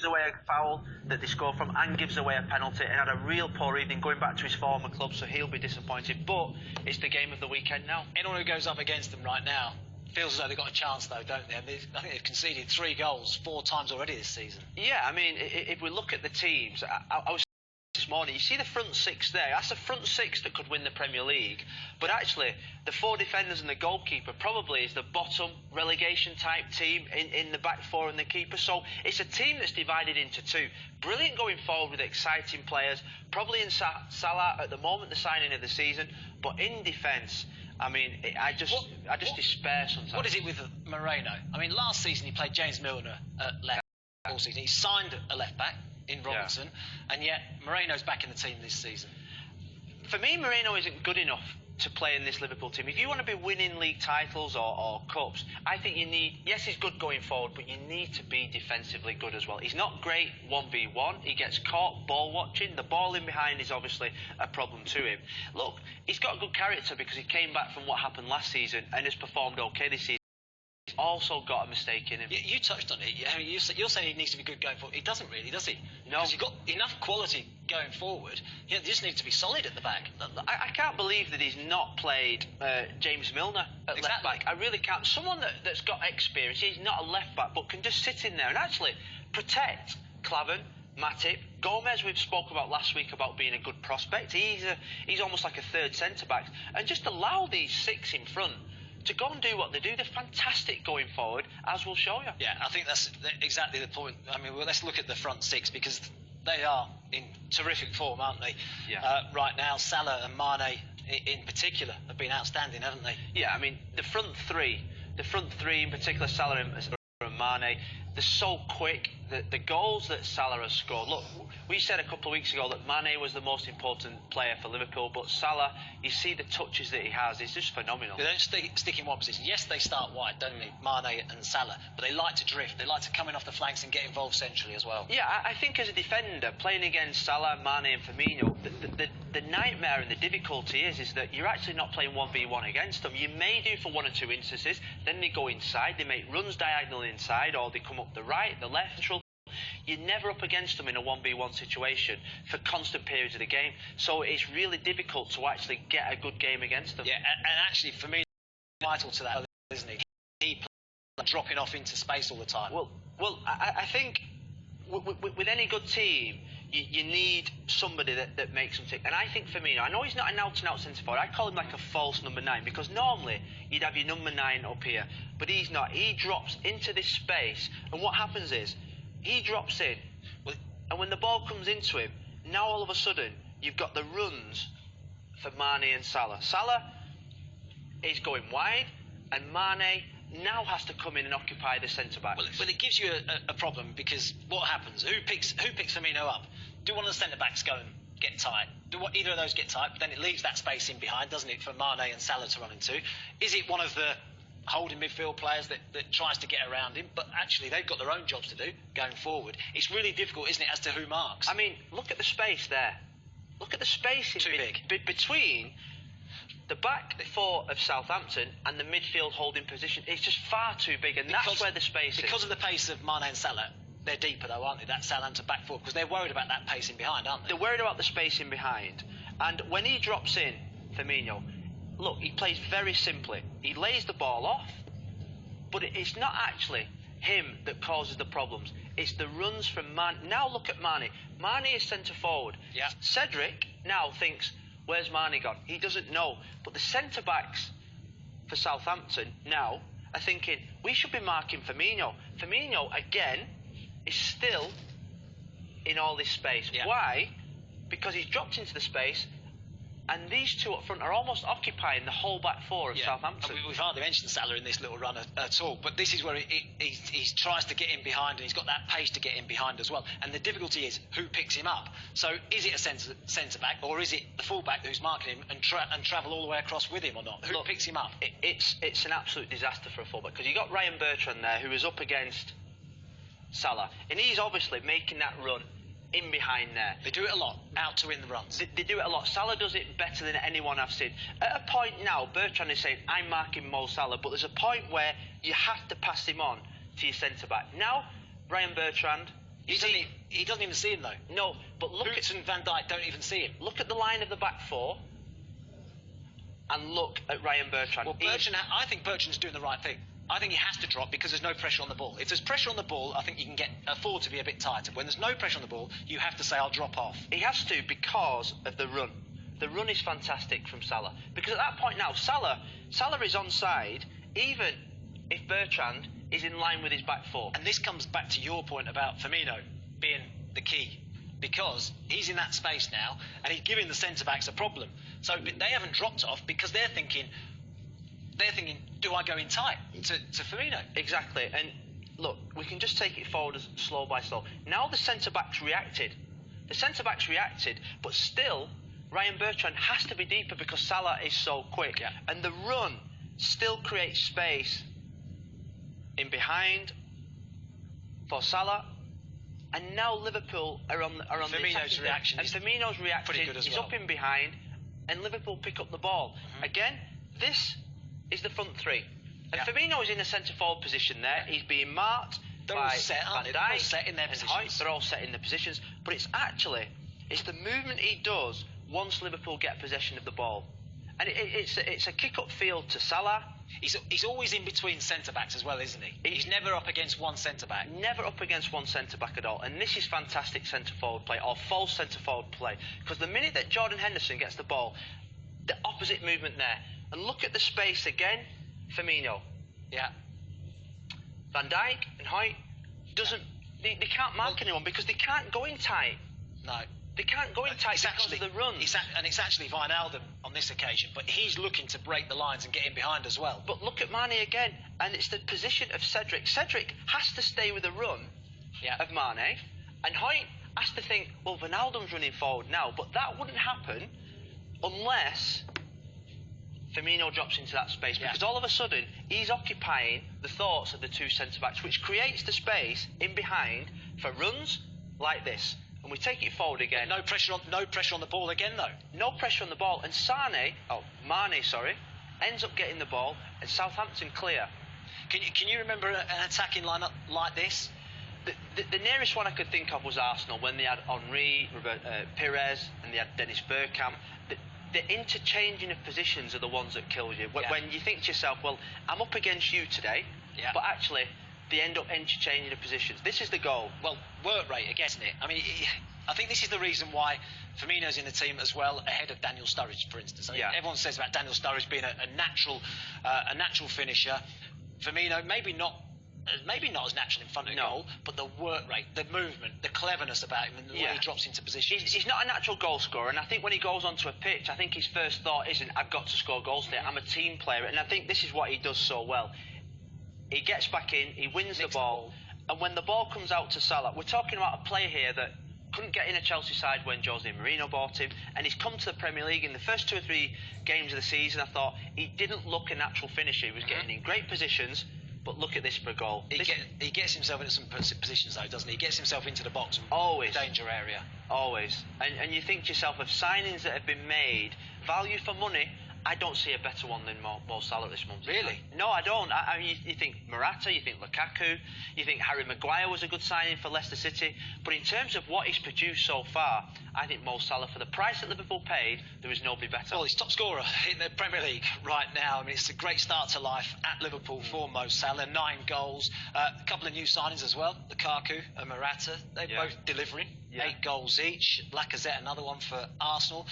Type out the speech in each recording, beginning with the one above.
gives away a foul that they score from and gives away a penalty, and had a real poor evening going back to his former club, so he'll be disappointed. But it's the game of the weekend now. Anyone who goes up against them right now feels as though they've got a chance, though, don't they? I think they've conceded 3 goals 4 times already this season. Yeah, I mean, if we look at the teams, I was this morning, you see the front 6 there. That's a front 6 that could win the Premier League. But actually, the 4 defenders and the goalkeeper probably is the bottom relegation type team in the back 4 and the keeper. So it's a team that's divided into 2. Brilliant going forward with exciting players. Probably in Salah at the moment, the signing of the season. But in defence, I mean, I just despair sometimes. What is it with Moreno? I mean, last season he played James Milner at left. All season he signed a left back in Robinson, and yet Moreno's back in the team this season. For me, Moreno isn't good enough to play in this Liverpool team. If you want to be winning league titles or cups, I think you need, yes, he's good going forward, but you need to be defensively good as well. He's not great 1v1. He gets caught ball watching. The ball in behind is obviously a problem to him. Look, he's got a good character because he came back from what happened last season and has performed okay this season. He's also got a mistake in him. You touched on it. I mean, you're saying he needs to be good going forward. He doesn't really, does he? No. Because you've got enough quality going forward. He just needs to be solid at the back. I can't believe that he's not played James Milner at left back. I really can't. Someone that's got experience. He's not a left back, but can just sit in there and actually protect Klavan, Matip, Gomez. We've spoke about last week about being a good prospect. He's almost like a third centre back, and just allow these 6 in front to go and do what they do. They're fantastic going forward, as we'll show you. Yeah, I think that's exactly the point. I mean, well, let's look at the front 6 because they are in terrific form, aren't they? Yeah. Right now, Salah and Mane in particular have been outstanding, haven't they? Yeah, I mean, the front three in particular, Salah and Mane, they're so quick. The goals that Salah has scored. Look, we said a couple of weeks ago that Mane was the most important player for Liverpool, but Salah, you see the touches that he has, it's just phenomenal. They don't stick in one position. Yes, they start wide, don't they, Mane and Salah, but they like to drift. They like to come in off the flanks and get involved centrally as well. Yeah, I think as a defender, playing against Salah, Mane and Firmino, the nightmare and the difficulty is that you're actually not playing 1v1 against them. You may do for 1 or 2 instances, then they go inside, they make runs diagonal inside, or they come up the right, the left, central. You're never up against them in a 1v1 situation for constant periods of the game. So it's really difficult to actually get a good game against them. Yeah, and actually, for me, vital to that, isn't he? He plays dropping off into space all the time. Well, I think with any good team, you need somebody that makes them tick. And I think Firmino, I know he's not an out-and-out centre forward. I call him like a false number 9 because normally you'd have your number 9 up here, but he's not. He drops into this space, and what happens is he drops in, and when the ball comes into him, now all of a sudden you've got the runs for Mane and Salah. Salah is going wide, and Mane now has to come in and occupy the centre-back. Well, it gives you a problem because what happens? Who picks Firmino up? Do one of the centre-backs go and get tight? Do either of those get tight? But then it leaves that space in behind, doesn't it, for Mane and Salah to run into? Is it one of the holding midfield players that tries to get around him, but actually they've got their own jobs to do going forward? It's really difficult, isn't it, as to who marks? I mean, look at the space there. Look at the space Too big. Between the back 4 of Southampton and the midfield holding position. It's just far too big, and that's where the space is. Because of the pace of Mane and Salah, they're deeper though, aren't they, that Southampton back 4, because they're worried about that pace in behind, aren't they? They're worried about the space in behind, and when he drops in, Firmino, look, he plays very simply. He lays the ball off, but it's not actually him that causes the problems. It's the runs from Mane. Now look at Mane. Mane is centre forward. Yeah. Cedric now thinks, where's Mane gone? He doesn't know. But the centre-backs for Southampton now are thinking, we should be marking Firmino. Firmino, again, is still in all this space. Yeah. Why? Because he's dropped into the space, and these 2 up front are almost occupying the whole back 4 of Southampton. We've hardly mentioned Salah in this little run at all, but this is where he tries to get in behind, and he's got that pace to get in behind as well. And the difficulty is who picks him up. So is it a centre-back, or is it the full-back who's marking him and travel all the way across with him or not? Who picks him up? It's an absolute disaster for a full-back, because you've got Ryan Bertrand there, who is up against Salah, and he's obviously making that run in behind there. They do it a lot, out to win the runs. They do it a lot. Salah does it better than anyone I've seen. At a point now, Bertrand is saying, I'm marking Mo Salah, but there's a point where you have to pass him on to your centre-back. Now, Ryan Bertrand He doesn't even see him though. No, but look Boots and Van Dijk don't even see him. Look at the line of the back four, and look at Ryan Bertrand. Well, I think Bertrand's doing the right thing. I think he has to drop because there's no pressure on the ball. If there's pressure on the ball, I think you can afford to be a bit tighter. When there's no pressure on the ball, you have to say, I'll drop off. He has to because of the run. The run is fantastic from Salah. Because at that point now, Salah is onside, even if Bertrand is in line with his back four. And this comes back to your point about Firmino being the key. Because he's in that space now, and he's giving the centre-backs a problem. So they haven't dropped off because they're thinking, do I go in tight to Firmino? Exactly. And look, we can just take it forward slow by slow. Now the centre-backs reacted. But still, Ryan Bertrand has to be deeper because Salah is so quick. Yeah. And the run still creates space in behind for Salah. And now Liverpool are on Firmino's the reaction. And Firmino's reaction. Pretty good as He's well. up in behind, and Liverpool pick up the ball. Mm-hmm. Again, this is the front three. And Firmino is in a centre-forward position there. He's being marked by all set, aren't they? Van Dijk. They're all set in their positions. They're all set in their positions. But it's the movement he does once Liverpool get possession of the ball. And it's a kick-up field to Salah. He's always in between centre-backs as well, isn't he? He's never up against one centre-back. Never up against one centre-back at all. And this is fantastic centre-forward play, or false centre-forward play. Because the minute that Jordan Henderson gets the ball, the opposite movement there. And look at the space again. Firmino. Yeah. Van Dijk and Hoyt they can't mark anyone because they can't go in tight. No. They can't go in tight because of the runs. It's actually Wijnaldum on this occasion, but he's looking to break the lines and get in behind as well. But look at Mane again, and it's the position of Cedric. Cedric has to stay with the run of Mane, and Hoyt has to think, well, Wijnaldum's running forward now, but that wouldn't happen unless Firmino drops into that space, because all of a sudden he's occupying the thoughts of the two centre-backs, which creates the space in behind for runs like this. And we take it forward again. No pressure on the ball again, though. No pressure on the ball. And Mane, ends up getting the ball, and Southampton clear. Can you remember an attacking lineup like this? The nearest one I could think of was Arsenal, when they had Henry, Pires, and they had Dennis Bergkamp. The interchanging of positions are the ones that kills you. When you think to yourself, well, I'm up against you today, but actually they end up interchanging the positions. This is the goal. Well, work rate, I guess, isn't it? I mean, I think this is the reason why Firmino's in the team as well, ahead of Daniel Sturridge, for instance. I mean, everyone says about Daniel Sturridge being a natural finisher. Firmino, maybe not as natural in front of the goal, but the work rate, the movement, the cleverness about him, and the way he drops into positions. He's not a natural goal scorer, and I think when he goes onto a pitch, I think his first thought isn't, I've got to score goals today, I'm a team player, and I think this is what he does so well. He gets back in, he wins the ball, and when the ball comes out to Salah, we're talking about a player here that couldn't get in a Chelsea side when Jose Mourinho bought him, and he's come to the Premier League. In the first 2 or 3 games of the season, I thought he didn't look a natural finisher. He was getting in great positions, but look at this for a goal. He gets himself into some positions, though, doesn't he? He gets himself into the box and always danger area. Always. And you think to yourself, of signings that have been made, value for money, I don't see a better one than Mo Salah this month. Really? No, I don't. I mean, you think Morata, you think Lukaku, you think Harry Maguire was a good signing for Leicester City. But in terms of what he's produced so far, I think Mo Salah, for the price that Liverpool paid, there is nobody better. Well, he's top scorer in the Premier League right now. I mean, it's a great start to life at Liverpool for Mo Salah. 9 goals. A couple of new signings as well. Lukaku and Morata. They're both delivering. 8 goals each. Lacazette, another one for Arsenal.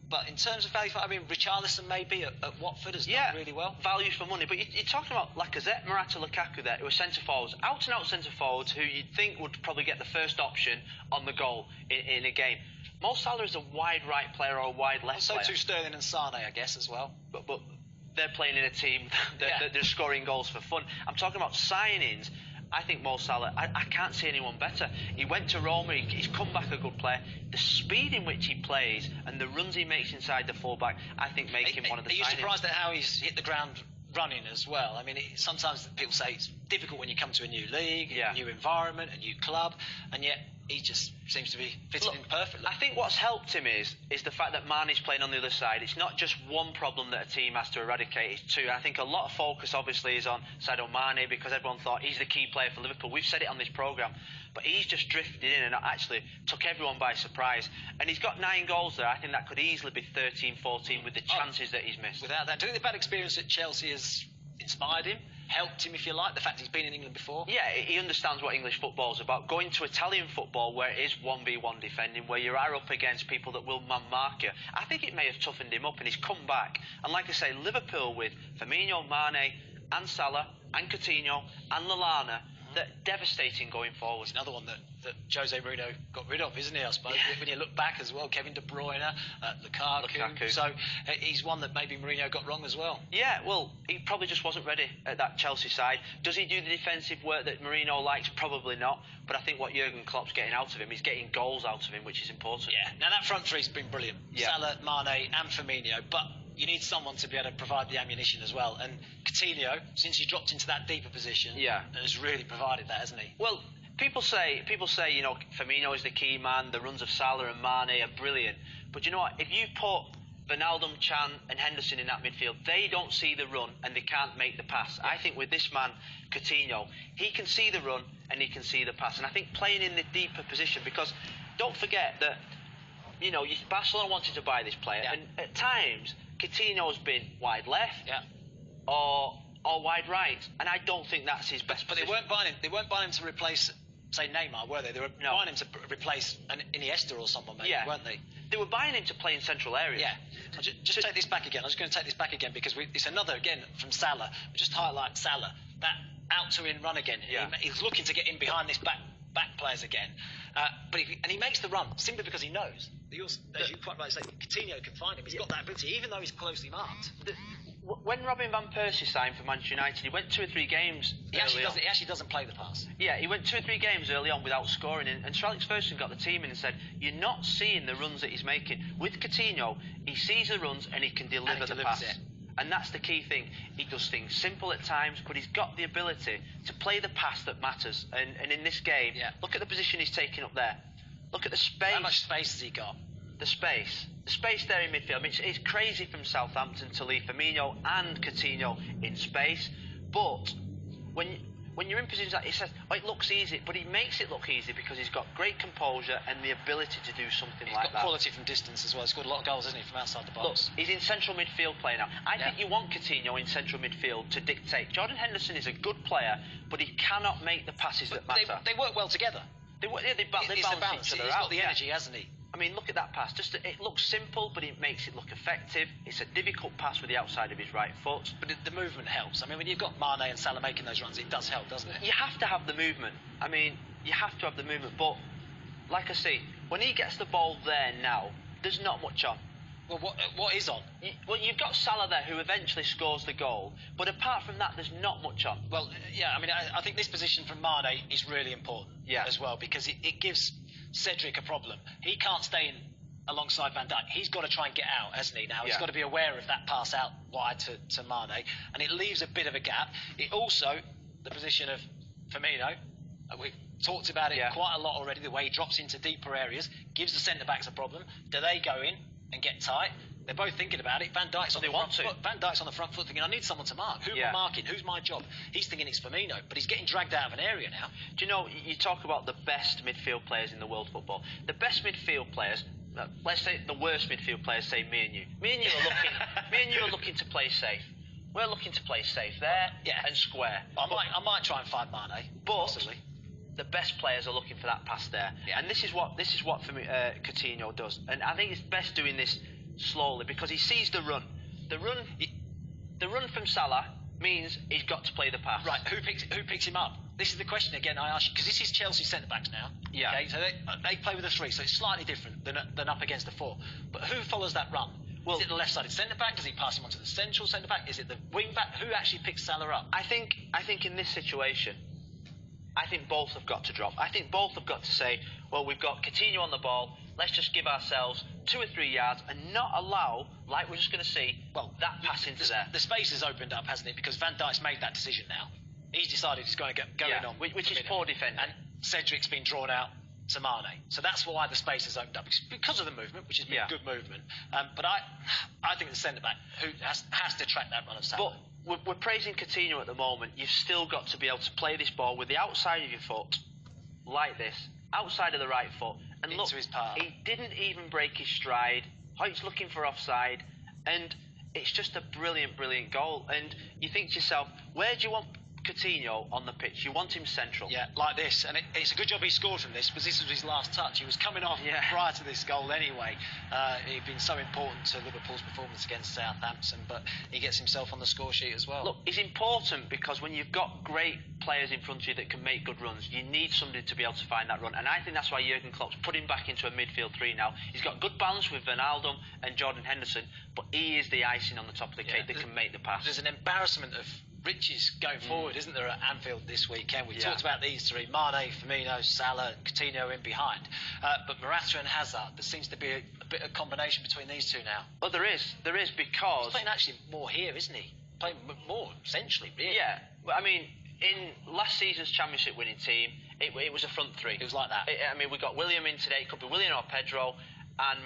But in terms of value, I mean, Richarlison maybe at Watford has done really well. Value for money. But you're talking about Lacazette, Morata, Lukaku there, who are centre-forwards, out-and-out centre-forwards, who you'd think would probably get the first option on the goal in a game. Mo Salah is a wide right player or a wide left player. So too Sterling and Sane, I guess, as well. But they're playing in a team that they're scoring goals for fun. I'm talking about signings. I think Mo Salah, I can't see anyone better. He went to Roma, he's come back a good player. The speed in which he plays and the runs he makes inside the fullback, I think make him one of the signings. Are you surprised at how he's hit the ground running as well? I mean, sometimes people say it's difficult when you come to a new league, a new environment, a new club, and yet he just seems to be fitting in perfectly. I think what's helped him is the fact that Mane's playing on the other side. It's not just one problem that a team has to eradicate, it's two. I think a lot of focus obviously is on Sadio Mane because everyone thought he's the key player for Liverpool. We've said it on this programme, but he's just drifted in and actually took everyone by surprise. And he's got 9 goals there. I think that could easily be 13, 14 with the chances that he's missed. Without that, do you think the bad experience at Chelsea has inspired him? Helped him, if you like, the fact he's been in England before? Yeah, he understands what English football is about. Going to Italian football where it is 1v1 defending, where you are up against people that will man-mark you, I think it may have toughened him up and he's come back. And like I say, Liverpool with Firmino, Mane and Salah and Coutinho and Lallana, they're devastating going forward. It's another one that Jose Mourinho got rid of, isn't he, I suppose? Yeah. When you look back as well, Kevin De Bruyne, Lukaku. So he's one that maybe Mourinho got wrong as well. Yeah, well, he probably just wasn't ready at that Chelsea side. Does he do the defensive work that Mourinho likes? Probably not. But I think what Jurgen Klopp's getting out of him, he's getting goals out of him, which is important. Yeah, now that front three's been brilliant. Yeah. Salah, Mane and Firmino, but you need someone to be able to provide the ammunition as well. And Coutinho, since he dropped into that deeper position, has really provided that, hasn't he? Well, people say, you know, Firmino is the key man. The runs of Salah and Mane are brilliant. But you know what? If you put Wijnaldum, Can and Henderson in that midfield, they don't see the run and they can't make the pass. I think with this man, Coutinho, he can see the run and he can see the pass. And I think playing in the deeper position, because don't forget that, you know, Barcelona wanted to buy this player, and at times Coutinho's been wide left or wide right, and I don't think that's his best position. But they weren't buying him to replace, say, Neymar, were they? They were buying him to replace an Iniesta or someone, maybe, weren't they? They were buying him to play in central areas. Yeah. Just take this back again. I'm just going to take this back again because it's another, again, from Salah. We just highlight Salah, that out-to-in run again. Yeah. He's looking to get in behind this back players again. But he makes the run simply because he knows. As you quite rightly say, Coutinho can find him. He's got that ability, even though he's closely marked. When Robin van Persie signed for Manchester United, he went 2 or 3 games. He actually doesn't play the pass. Yeah, he went 2 or 3 games early on without scoring, and Sir Alex Ferguson got the team in and said, "You're not seeing the runs that he's making." With Coutinho, he sees the runs and he can deliver the pass. And that's the key thing. He does things simple at times, but he's got the ability to play the pass that matters. And in this game, look at the position he's taking up there. Look at the space. How much space has he got? The space there in midfield. I mean, it's crazy from Southampton to leave Firmino and Coutinho in space. But when you're in positions like, it says, it looks easy, but he makes it look easy because he's got great composure and the ability to do something like that. He's got quality from distance as well. He's scored a lot of goals, hasn't he, from outside the box? Look, he's in central midfield play now. I think you want Coutinho in central midfield to dictate. Jordan Henderson is a good player, but he cannot make the passes that matter. They work well together. They balance each other out. He's got the energy, hasn't he? I mean, look at that pass. It looks simple, but it makes it look effective. It's a difficult pass with the outside of his right foot. But the movement helps. I mean, when you've got Mane and Salah making those runs, it does help, doesn't it? You have to have the movement. I mean, you have to have the movement. But, like I say, when he gets the ball there now, there's not much on. Well, what is on? You've got Salah there who eventually scores the goal. But apart from that, there's not much on. Well, I mean, I think this position from Mane is really important as well because it gives Cedric a problem. He can't stay in alongside Van Dijk. He's got to try and get out, hasn't he, now? He's got to be aware of that pass out wide to Mane, and it leaves a bit of a gap. It also, the position of Firmino, we've talked about it quite a lot already, the way he drops into deeper areas, gives the centre-backs a problem. Do they go in and get tight? They're both thinking about it. Van Dijk's on the front foot. Van Dijk's on the front foot thinking, I need someone to mark. Who am I marking? Who's my job? He's thinking it's Firmino, but he's getting dragged out of an area now. Do you know, you talk about the best midfield players in the world football. The best midfield players, let's say the worst midfield players, say me and you. Me and you are looking to play safe. We're looking to play safe there and square. I might try and find Mane, possibly. The best players are looking for that pass there, and this is what Coutinho does. And I think it's best doing this slowly because he sees the run. The run from Salah means he's got to play the pass. Right? Who picks him up? This is the question again I ask you because this is Chelsea centre backs now. Yeah. Okay, so they play with a 3, so it's slightly different than up against the 4. But who follows that run? Well, is it the left-sided centre-back? Does he pass him on to the central centre-back? Is it the wing-back? Who actually picks Salah up? I think in this situation, I think both have got to drop. I think both have got to say, well, we've got Coutinho on the ball, let's just give ourselves 2 or 3 yards and not allow, like we're just going to see, that pass into there. The space has opened up, hasn't it? Because Van Dijk's made that decision now. He's decided he's going to go in on. Which is poor defending. And Cedric's been drawn out to Mane. So that's why the space is opened up. It's because of the movement, which has been good movement. But I think the centre-back who has to track that run of Salah. But we're praising Coutinho at the moment. You've still got to be able to play this ball with the outside of your foot, like this, outside of the right foot. And into look, his path. He didn't even break his stride. Hoyt's looking for offside. And it's just a brilliant, brilliant goal. And you think to yourself, where do you want Coutinho on the pitch? You want him central. Yeah, like this. And it's a good job he scored from this, because this was his last touch. He was coming off prior to this goal anyway. He'd been so important to Liverpool's performance against Southampton, but he gets himself on the score sheet as well. Look, it's important because when you've got great players in front of you that can make good runs, you need somebody to be able to find that run. And I think that's why Jurgen Klopp's put him back into a midfield three now. He's got good balance with Wijnaldum and Jordan Henderson, but he is the icing on the top of the cake that can make the pass. There's an embarrassment of riches going forward, isn't there, at Anfield this weekend? We talked about these three: Mane, Firmino, Salah, Coutinho in behind. But Morata and Hazard, there seems to be a bit of combination between these two now. Well, there is because... He's playing actually more here, isn't he? Playing more, essentially, really. Yeah, I mean, in last season's Championship winning team, it was a front three. It was like that. I mean, we got William in today. It could be William or Pedro, and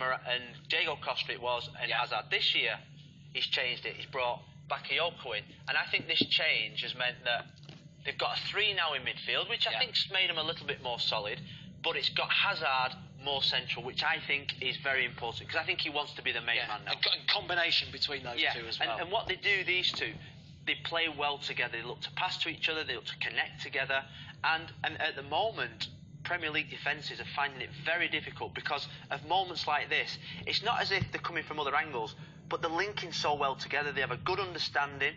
Diego Costa it was, and Hazard. This year, he's changed it. He's brought Bakayoko in, and I think this change has meant that they've got a three now in midfield, which I think's made them a little bit more solid, but it's got Hazard more central, which I think is very important, because I think he wants to be the main man now. And combination between those two as well. And what they do, these two, they play well together. They look to pass to each other, they look to connect together, and at the moment, Premier League defences are finding it very difficult because of moments like this. It's not as if they're coming from other angles, but they're linking so well together. They have a good understanding.